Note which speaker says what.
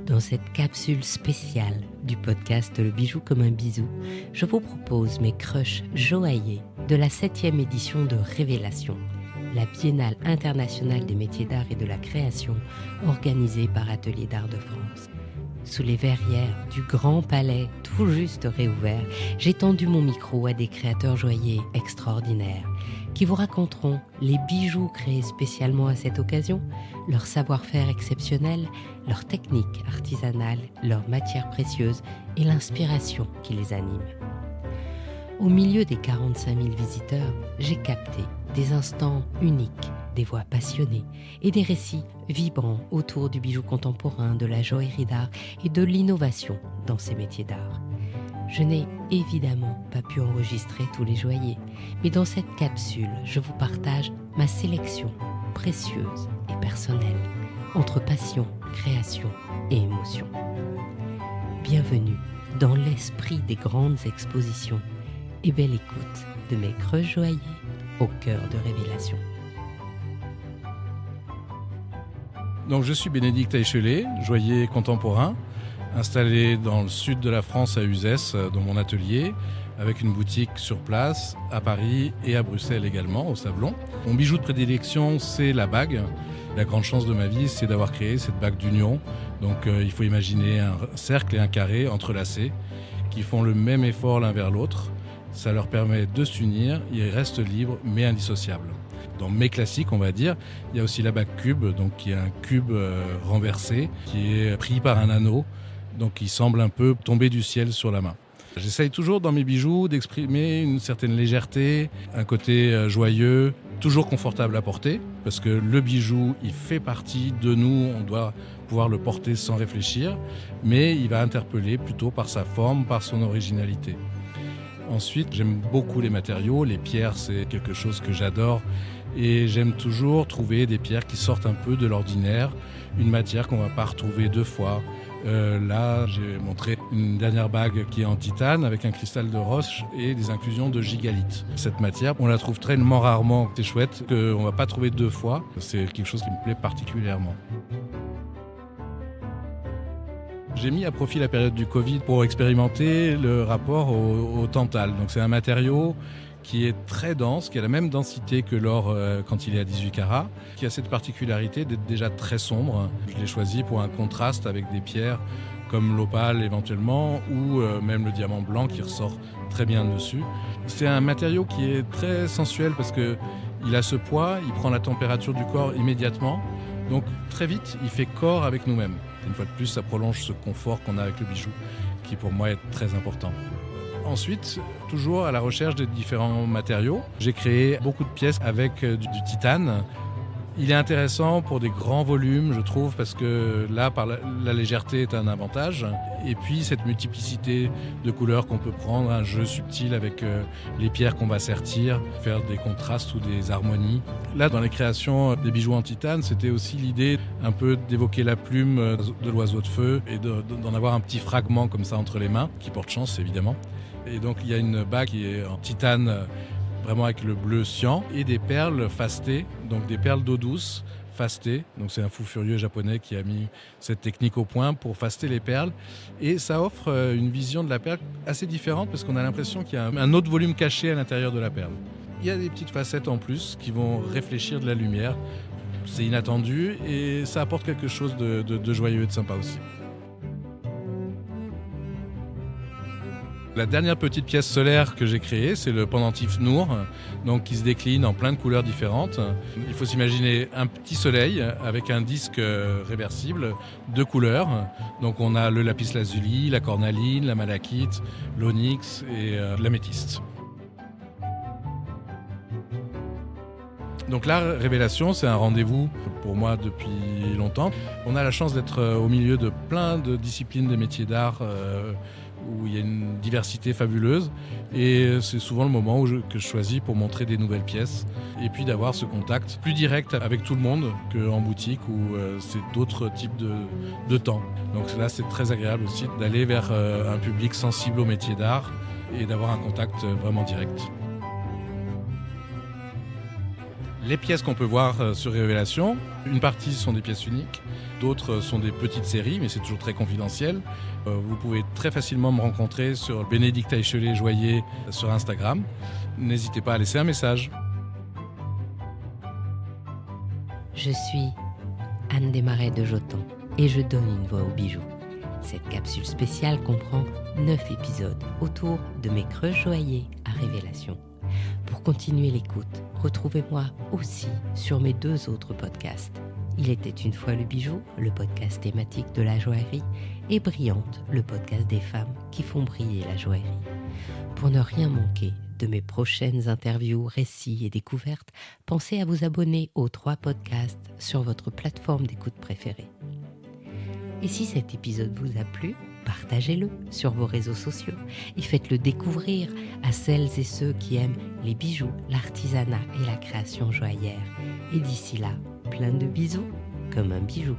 Speaker 1: Dans cette capsule spéciale du podcast Le Bijou comme un bisou, je vous propose mes crushs joailliers de la 7e édition de Révélation, la Biennale internationale des métiers d'art et de la création organisée par Ateliers d'art de France. Sous les verrières du Grand Palais, tout juste réouvert, j'ai tendu mon micro à des créateurs joailliers extraordinaires qui vous raconteront les bijoux créés spécialement à cette occasion, leur savoir-faire exceptionnel, leur technique artisanale, leurs matières précieuses et l'inspiration qui les anime. Au milieu des 45 000 visiteurs, j'ai capté des instants uniques, des voix passionnées et des récits vibrants autour du bijou contemporain, de la joaillerie d'art et de l'innovation dans ces métiers d'art. Je n'ai évidemment pas pu enregistrer tous les joailliers, mais dans cette capsule, je vous partage ma sélection précieuse et personnelle entre passion, création et émotion. Bienvenue dans l'esprit des grandes expositions et belle écoute de mes creux joailliers au cœur de Révélation.
Speaker 2: Donc je suis Bénédicte Aichelet, joaillier contemporain, installé dans le sud de la France à Uzès, dans mon atelier, avec une boutique sur place, à Paris et à Bruxelles également, au Sablon. Mon bijou de prédilection, c'est la bague. La grande chance de ma vie, c'est d'avoir créé cette bague d'union. Donc il faut imaginer un cercle et un carré entrelacés qui font le même effort l'un vers l'autre. Ça leur permet de s'unir, ils restent libres mais indissociables. Dans mes classiques, on va dire, il y a aussi la bague cube, donc qui est un cube renversé, qui est pris par un anneau, donc qui semble un peu tomber du ciel sur la main. J'essaye toujours dans mes bijoux d'exprimer une certaine légèreté, un côté joyeux, toujours confortable à porter, parce que le bijou, il fait partie de nous, on doit pouvoir le porter sans réfléchir, mais il va interpeller plutôt par sa forme, par son originalité. Ensuite, j'aime beaucoup les matériaux, les pierres, c'est quelque chose que j'adore, et j'aime toujours trouver des pierres qui sortent un peu de l'ordinaire, une matière qu'on ne va pas retrouver deux fois. Là, j'ai montré une dernière bague qui est en titane avec un cristal de roche et des inclusions de gigalite. Cette matière, on la trouve tellement rarement, c'est chouette, qu'on ne va pas trouver deux fois. C'est quelque chose qui me plaît particulièrement. J'ai mis à profit la période du Covid pour expérimenter le rapport au tantal. Donc c'est un matériau qui est très dense, qui a la même densité que l'or quand il est à 18 carats, qui a cette particularité d'être déjà très sombre. Je l'ai choisi pour un contraste avec des pierres comme l'opale éventuellement, ou même le diamant blanc qui ressort très bien dessus. C'est un matériau qui est très sensuel parce qu'il a ce poids, il prend la température du corps immédiatement, donc très vite il fait corps avec nous-mêmes. Une fois de plus, ça prolonge ce confort qu'on a avec le bijou, qui pour moi est très important. Ensuite, toujours à la recherche de différents matériaux, j'ai créé beaucoup de pièces avec du titane. Il est intéressant pour des grands volumes, je trouve, parce que là, par la légèreté est un avantage. Et puis, cette multiplicité de couleurs qu'on peut prendre, un jeu subtil avec les pierres qu'on va sertir, faire des contrastes ou des harmonies. Là, dans les créations des bijoux en titane, c'était aussi l'idée un peu d'évoquer la plume de l'oiseau de feu et d'en avoir un petit fragment comme ça entre les mains, qui porte chance évidemment. Et donc, il y a une bague qui est en titane, vraiment avec le bleu cyan, et des perles fastées, donc des perles d'eau douce fastées. Donc c'est un fou furieux japonais qui a mis cette technique au point pour faster les perles. Et ça offre une vision de la perle assez différente parce qu'on a l'impression qu'il y a un autre volume caché à l'intérieur de la perle. Il y a des petites facettes en plus qui vont réfléchir de la lumière. C'est inattendu et ça apporte quelque chose de joyeux et de sympa aussi. La dernière petite pièce solaire que j'ai créée, c'est le pendentif Nour, donc qui se décline en plein de couleurs différentes. Il faut s'imaginer un petit soleil avec un disque réversible de couleurs. Donc on a le lapis lazuli, la cornaline, la malachite, l'onyx et l'améthyste. Donc la Révélation, c'est un rendez-vous pour moi depuis longtemps. On a la chance d'être au milieu de plein de disciplines des métiers d'art où il y a une diversité fabuleuse et c'est souvent le moment que je choisis pour montrer des nouvelles pièces et puis d'avoir ce contact plus direct avec tout le monde qu'en boutique où c'est d'autres types de temps. Donc là c'est très agréable aussi d'aller vers un public sensible aux métiers d'art et d'avoir un contact vraiment direct. Les pièces qu'on peut voir sur Révélation, une partie sont des pièces uniques, d'autres sont des petites séries, mais c'est toujours très confidentiel. Vous pouvez très facilement me rencontrer sur Bénédicte Aichelet-Joyer sur Instagram. N'hésitez pas à laisser un message.
Speaker 1: Je suis Anne Desmarais de Joton et je donne une voix aux bijoux. Cette capsule spéciale comprend 9 épisodes autour de mes creux joailliers à Révélation. Pour continuer l'écoute, retrouvez-moi aussi sur mes 2 autres podcasts. Il était une fois le bijou, le podcast thématique de la joaillerie, et Brillante, le podcast des femmes qui font briller la joaillerie. Pour ne rien manquer de mes prochaines interviews, récits et découvertes, pensez à vous abonner aux 3 podcasts sur votre plateforme d'écoute préférée. Et si cet épisode vous a plu, partagez-le sur vos réseaux sociaux et faites-le découvrir à celles et ceux qui aiment les bijoux, l'artisanat et la création joaillère. Et d'ici là, plein de bisous comme un bijou.